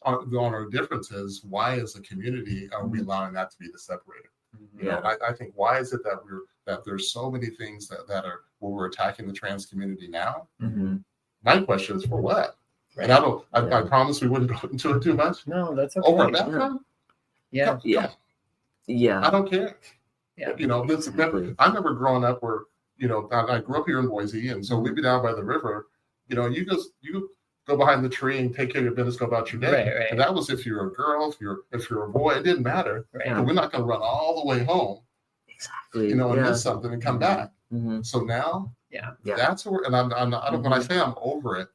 on our differences, why as a community are we allowing that to be the separator? You know, I think why is it that there's so many things that where we're attacking the trans community now. Mhm. My question is for what? And I promise we wouldn't go into it too much. No, that's okay. Over a background? Yeah. Yeah. I don't care. Yeah. You know, I remember growing up where, you know, I grew up here in Boise, and so we'd be down by the river. You know, you go behind the tree and take care of your business, go about your day. Right. And that was if you're a girl, if you're a boy, it didn't matter. Right. But we're not going to run all the way home, Exactly. you know, and miss something and come back. Mhm. So now, Yeah. that's where, and I don't, when I say I'm over it,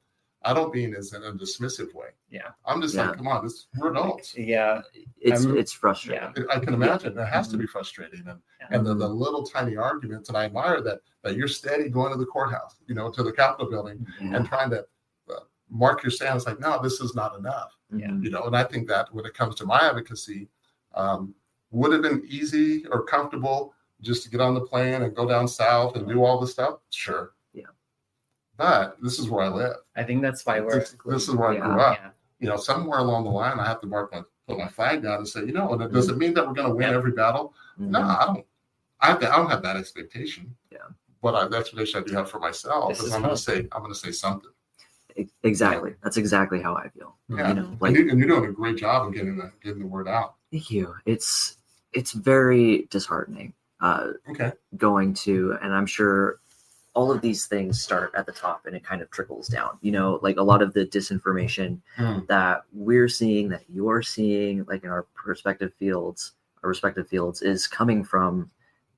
I don't mean as in a dismissive way. Yeah. I'm just like, come on, we're adults. Yeah. It's frustrating. Yeah. I can imagine it has to be frustrating, and the little tiny arguments. And I admire that you're steady going to the courthouse, you know, to the Capitol building, and trying to mark your stance. Like, no, this is not enough. Yeah. You know, and I think that when it comes to my advocacy, would have been easy or comfortable just to get on the plane and go down south and do all this stuff. Sure. Yeah. But this is where I live. I think that's why This is where I grew up. Yeah. You know, somewhere along the line, I have to put my flag down and say, you know, and does it mean that we're going to win every battle? Mhm. No, I don't. I don't have that expectation. Yeah. But the expectation I do have for myself is I'm going to say something. Exactly. That's exactly how I feel. Yeah. You know, like, and you're doing a great job of getting the word out. thank you. It's very disheartening. Okay. Going to, and I'm sure all of these things start at the top and it kind of trickles down. You know, like a lot of the disinformation that we're seeing, that you're seeing, like in our respective fields, is coming from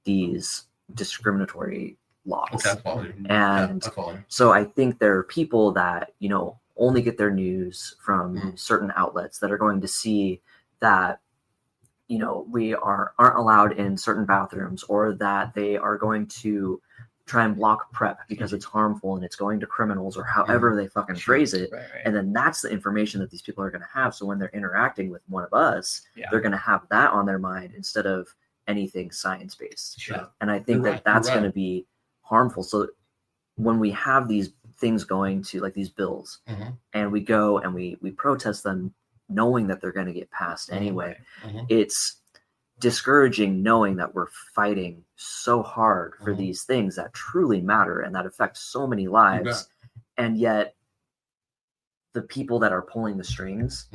these discriminatory laws. Okay, I follow you. And I follow you. so I think there are people that, you know, only get their news from certain outlets that are going to see that, you know, we aren't allowed in certain bathrooms, or that they are going to try and block PrEP because it's harmful and it's going to criminals, or however they fucking phrase it. Right. And then that's the information that these people are going to have. So when they're interacting with one of us, Yeah. they're going to have that on their mind instead of anything science-based. Sure. And I think You're right, that's you're going right. to be harmful. So when we have these things going to, like, these bills, and we go and we protest them knowing that they're going to get passed anyway, it's discouraging knowing that we're fighting so hard for these things that truly matter and that affect so many lives, and yet the people that are pulling the strings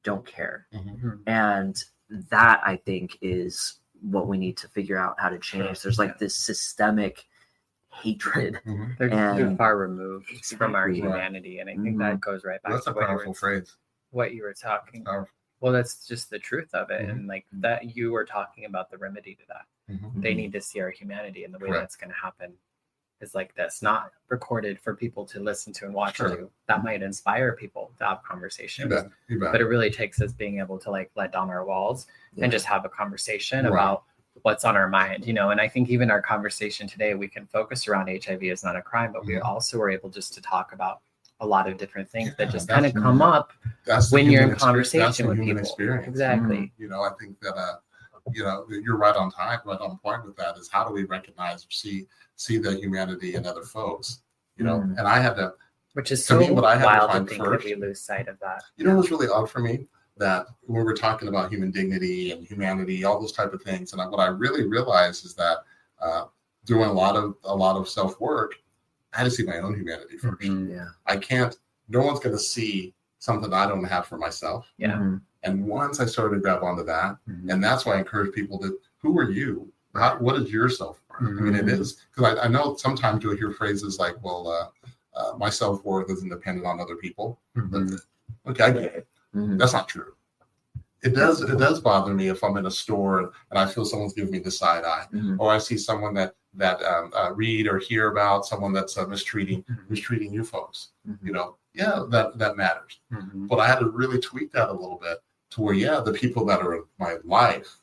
don't care. And that, I think, is what we need to figure out how to change. There's like this systemic hatred. They're far removed from our Exactly. humanity, and I think that goes right back That's to a powerful phrase. what you were talking. Powerful. Well, that's just the truth of it, and like that, you were talking about the remedy to that. They need to see our humanity, and the way that's going to happen is like that's not recorded for people to listen to and watch. To. That might inspire people to have conversations. You bet. But it really takes us being able to like let down our walls and just have a conversation about what's on our mind, you know. And I think even our conversation today, we can focus around HIV is not a crime, but we also were able just to talk about a lot of different things that just kind of come up when you're in conversation with people. Experience. Exactly. You know, I think that you know, you're right on time, right on point with that. Is how do we recognize or see the humanity in other folks? You know, and I had to, which is to so me, what I had to wild to find think first, that we lose sight of that. You know, what's really odd for me, that when we're talking about human dignity and humanity, all those type of things, and what I really realized is that doing a lot of self work, I had to see my own humanity first. I can't. No one's going to see something I don't have for myself. And once I started to grab onto that, and that's why I encourage people to, who are you? What is your self-worth? I mean, it is, because I know sometimes you'll hear phrases like, well, my self-worth isn't dependent on other people. Okay, I get it. That's not true. It does bother me if I'm in a store and I feel someone's giving me the side eye, or I see someone that read or hear about someone that's mistreating you folks. You know, that matters. But I had to really tweak that a little bit to where, the people that are in my life,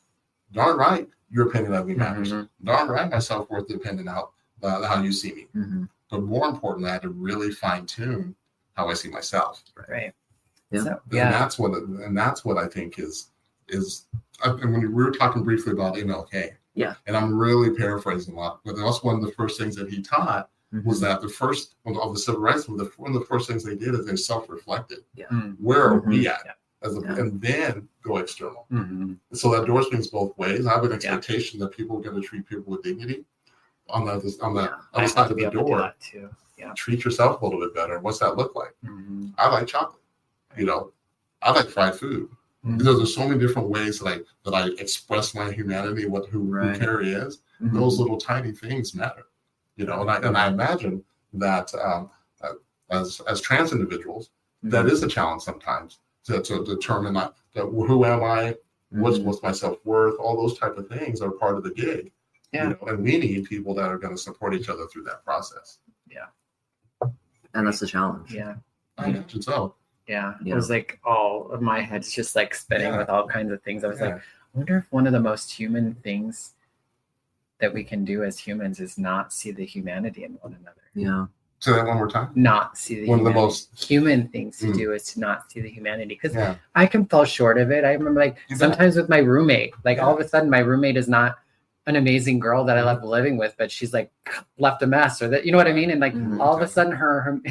darn right, your opinion of me matters. Darn right, my self-worth depends on how you see me. But more importantly, I had to really fine tune how I see myself. Right. Yeah. So, And that's what I think is. And when we were talking briefly about MLK, and I'm really paraphrasing a lot, but that's one of the first things that he taught was that the first of the civil rights movement, one of the first things they did is they self-reflected. Where are we at? And then go external. So that door swings both ways. I have an expectation that people are going to treat people with dignity, on the Yeah. other I side have to of be the able to do door. that too. Yeah. Treat yourself a little bit better. What's that look like? Mhm. I like chocolate. You know, I like fried food. Mhm. Because there's so many different ways that I express my humanity, who Kerry is. Mhm. Those little tiny things matter. You know, and I imagine that as trans individuals, that is a challenge sometimes to determine that who am I, what's my self-worth, all those type of things are part of the gig. Yeah. You know, and we need people that are going to support each other through that process. Yeah. And that's the challenge. Yeah. I imagine so. Yeah. It Yeah. was like all of my head's just like spinning Yeah. with all kinds of things. I was like, Yeah. I wonder if one of the most human things that we can do as humans is not see the humanity in one another. Yeah. Say that one more time. Not see the One of the humanity. most- human things to do is to not see the humanity, because Yeah. I can fall short of it. I remember like You bet. sometimes with my roommate, like all Yeah. of a sudden my roommate is not an amazing girl that I love living with, but she's like left a mess, or that, you know what I mean? And like Mhm. all of a sudden her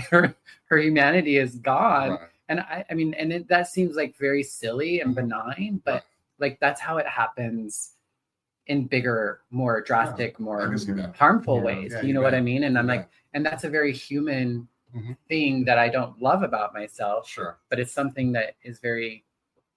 humanity is gone. Right. And I mean, and that seems like very silly and benign, but Right. like that's how it happens in bigger, more drastic, I more can see that. harmful Yeah. ways. Yeah, you you know what bet. I mean? And I'm You like, bet. and that's a very human Mhm. thing that I don't love about myself, Sure. but it's something that is very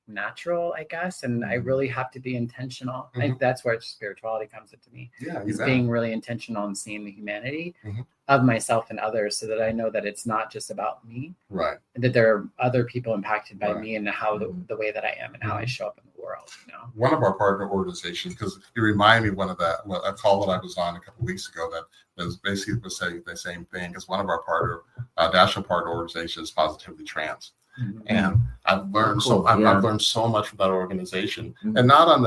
natural, I guess. And I really have to be intentional. I think that's where spirituality comes into me, Yeah. You is bet. being really intentional and seeing the humanity Mhm. of myself and others, so that I know that it's not just about me, Right. and that there are other people impacted by Right. me and how the way that I am and how I Mhm. show up in the world, you know? One of our partner organizations, because you remind me of a call that I was on a couple of weeks ago that was basically saying the same thing, because one of our national partner organizations is Positively Trans. And I've learned I've learned so much from that organization, and not on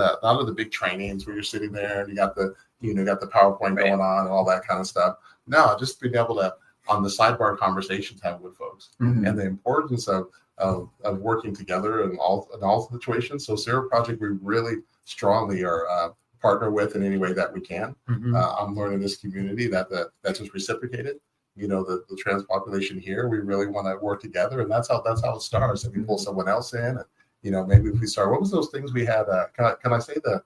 the big trainings where you're sitting there and you got the PowerPoint Right. going on and all that kind of stuff. No, just being able to, on the sidebar conversations, have with folks, Mhm. and the importance of working together in all situations. So Sero Project, we really strongly are partner with in any way that we can. I'm learning this community that's just reciprocated. You know, the trans population here, we really want to work together, and that's how it starts. If we pull someone else in, and you know, maybe if we start, what was those things we had? Can I say the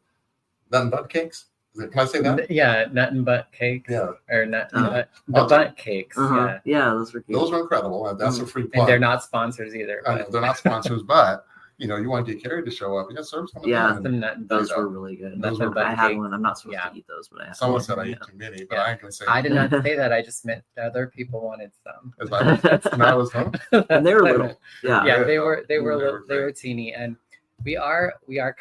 nut and butt cakes? Can I say that? Yeah, nut and butt cakes. Yeah. Or nut Uh-huh. and butt, the butt cakes. Uh-huh. Yeah. Yeah, those were cute. Those are incredible, and that's a free plug. And they're not sponsors either. I know, they're not sponsors, but you know, you want to get Kerry to show up. Yeah, serve some of Yeah. them. Some nut and butt. Those were really good. Those Nut were and butt I had cakes. one. I'm not supposed Yeah. to eat those, but I had Someone one. said I Yeah. ate too many, but Yeah. I ain't gonna say. I did not say that. I just meant other people wanted some. It's like, that was fun. And they were little. Yeah. Yeah, Yeah. they were They were great. teeny, and we are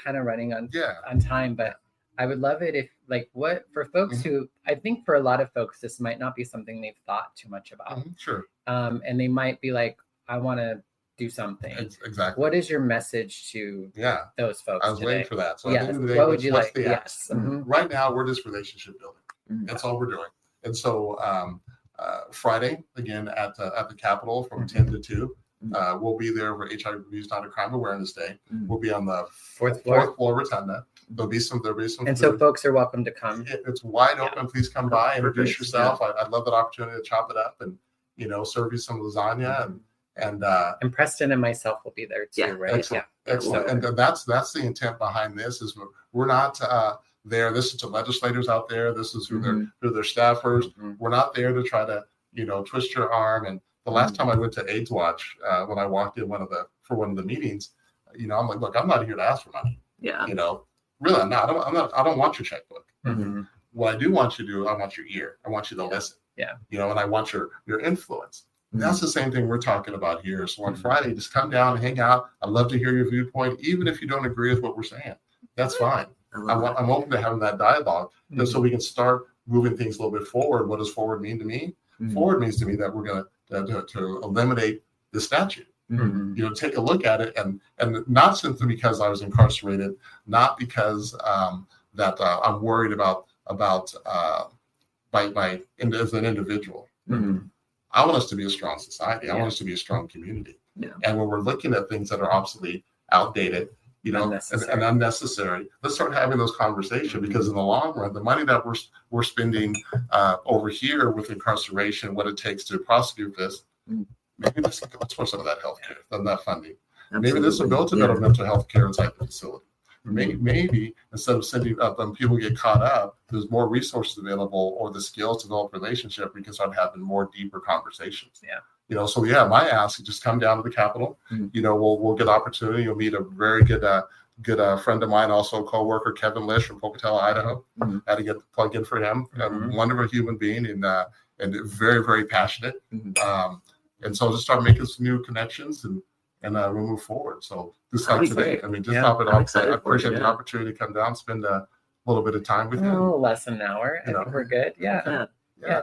kind of running on Yeah. time, but I would love it if, like, what for folks Mm-hmm. who, I think for a lot of folks this might not be something they've thought too much about, Sure. and they might be like, I want to do something. Exactly. What is your message to Yeah. those folks I was today? waiting for that. So at Yes. the end of the day, What would you what's like? the Yes. ask? Mhm. Right now, we're just relationship building. Mhm. That's all we're doing. And so Friday, again, at the Capitol from 10 to 2, we'll be there for HIV is Not a Crime Awareness Day. We'll be on the Fourth floor. rotunda. There'll be some And so food. folks are welcome to come. It's wide open. Please come by, introduce Perfect. yourself. I'd love that opportunity to chop it up and, you know, serve you some lasagna and And Preston and myself will be there too, Yeah, right? excellent. Yeah. Excellent. And that's the intent behind this. Is we're not there. This is to legislators out there. This is who their staffers. We're not there to try to, you know, twist your arm. And the last time I went to AIDS Watch, when I walked in one of the meetings, you know, I'm like, look, I'm not here to ask for money. Yeah. You know, really, I'm not. I don't want your checkbook. Mhm. What I do want you to do, I want your ear. I want you to listen. Yeah. You know, and I want your influence. That's the same thing we're talking about here. So on Friday, just come down and hang out. I'd love to hear your viewpoint, even if you don't agree with what we're saying. That's fine. I'm open to having that dialogue, just so we can start moving things a little bit forward. What does forward mean to me? Forward means to me that we're going to eliminate the statute. Mhm. You know, take a look at it, and not simply because I was incarcerated, not because that I'm worried about as an individual. Mhm. I want us to be a strong society. I Yeah. want us to be a strong community. Yeah. And when we're looking at things that are obsolete, outdated, you know, Unnecessary. and unnecessary, let's start having those conversations, because in the long run, the money that we're spending over here with incarceration, what it takes to prosecute this, maybe let's for some of that healthcare, that funding. Maybe this will build a better mental health care inside the facility. maybe instead of sending up and people get caught up, there's more resources available or the skills to develop relationship. We can start having more deeper conversations. Yeah. So my ask is just come down to the Capitol. We'll get opportunity. You'll meet a very good friend of mine, also a co-worker, Kevin Lish from Pocatello, Idaho. Had to get the plug in for him. A wonderful human being and very, very passionate. And so just start making some new connections and we'll move forward. So this time today, great. I mean, just top it off. I appreciate the it, opportunity to come down, spend a little bit of time with you. Oh, less than an hour. I think we're good. Yeah.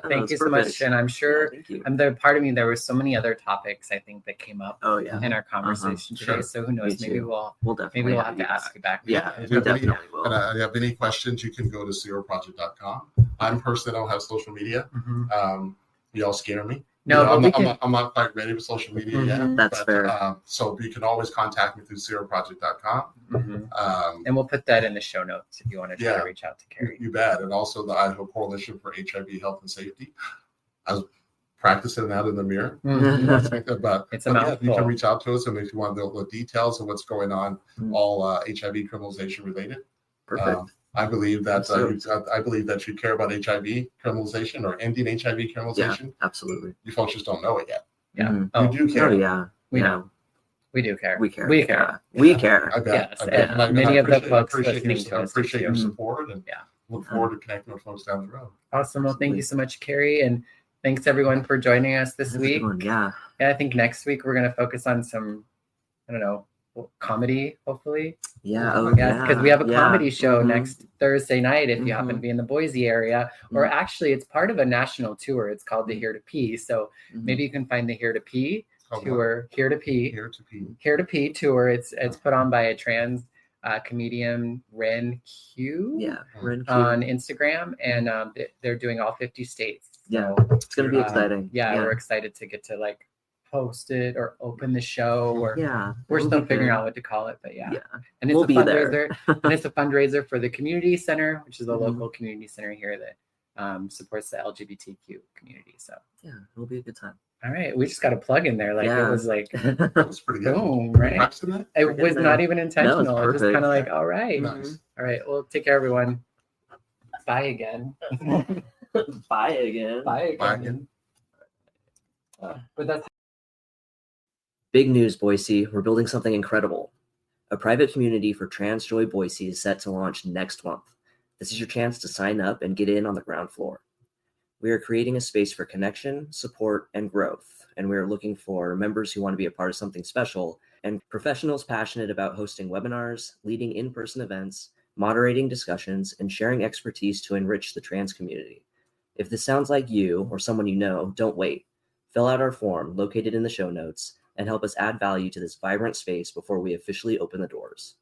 Thank you so much. And I'm sure there part of me, there were so many other topics I think that came up in our conversation today. Sure. So who knows? Maybe we'll definitely have to ask you back. If you have any questions, you can go to seroproject.com. I'm personally don't have social media. You all scare me. No, I'm not quite ready for social media yet. That's fair. So you can always contact me through seroproject.com. And we'll put that in the show notes if you want to try to reach out to Kerry. You bet. And also the Idaho Coalition for HIV Health and Safety. I was practicing that in the mirror. But It's a mouthful. you can reach out to us, and if you want the details of what's going on, all HIV criminalization related. Perfect. I believe that you care about HIV criminalization or ending HIV criminalization. Yeah, absolutely. You folks just don't know it yet. Yeah. You do care. Oh, yeah. We know. We do care. We care. We care. We care. I bet. Yes. And Many of the folks appreciate listening to I us appreciate too. your support and Yeah. look forward to connecting with folks down the road. Awesome. Well, thank you so much, Kerry. And thanks everyone for joining us this week. Yeah. I think next week we're going to focus on some, comedy, hopefully. Yeah. Because we have a comedy show next Thursday night if you happen to Mhm. be in the Boise area. Or actually, it's part of a national tour. It's called the Here to Pee. So maybe you can find the Here to Pee tour. Here to Pee tour. It's put on by a trans comedian, Ren Q. Ren Q. On Instagram, and they're doing all 50 states. Yeah, So, it's gonna be exciting. We're excited to get to host it or open the show, or we're we'll still be figuring there. out what to call it, but and it's We'll a be fundraiser. And it's a fundraiser for the community center, which is a local community center here that supports the LGBTQ community. So it'll be a good time. all right, we just got a plug in there. It was That was pretty good. boom, right? Practicing that? It was not even intentional. No, It was it's just kind of perfect. all right. Nice. All right, well, take care, everyone. Bye again. Bye again. Bye Bye again. again. But that's Big news, Boise. We're building something incredible. A private community for transjoy Boise is set to launch next month. This is your chance to sign up and get in on the ground floor. We are creating a space for connection, support, and growth, and we are looking for members who want to be a part of something special and professionals passionate about hosting webinars, leading in-person events, moderating discussions, and sharing expertise to enrich the trans community. If this sounds like you or someone you know, don't wait. Fill out our form located in the show notes and help us add value to this vibrant space before we officially open the doors.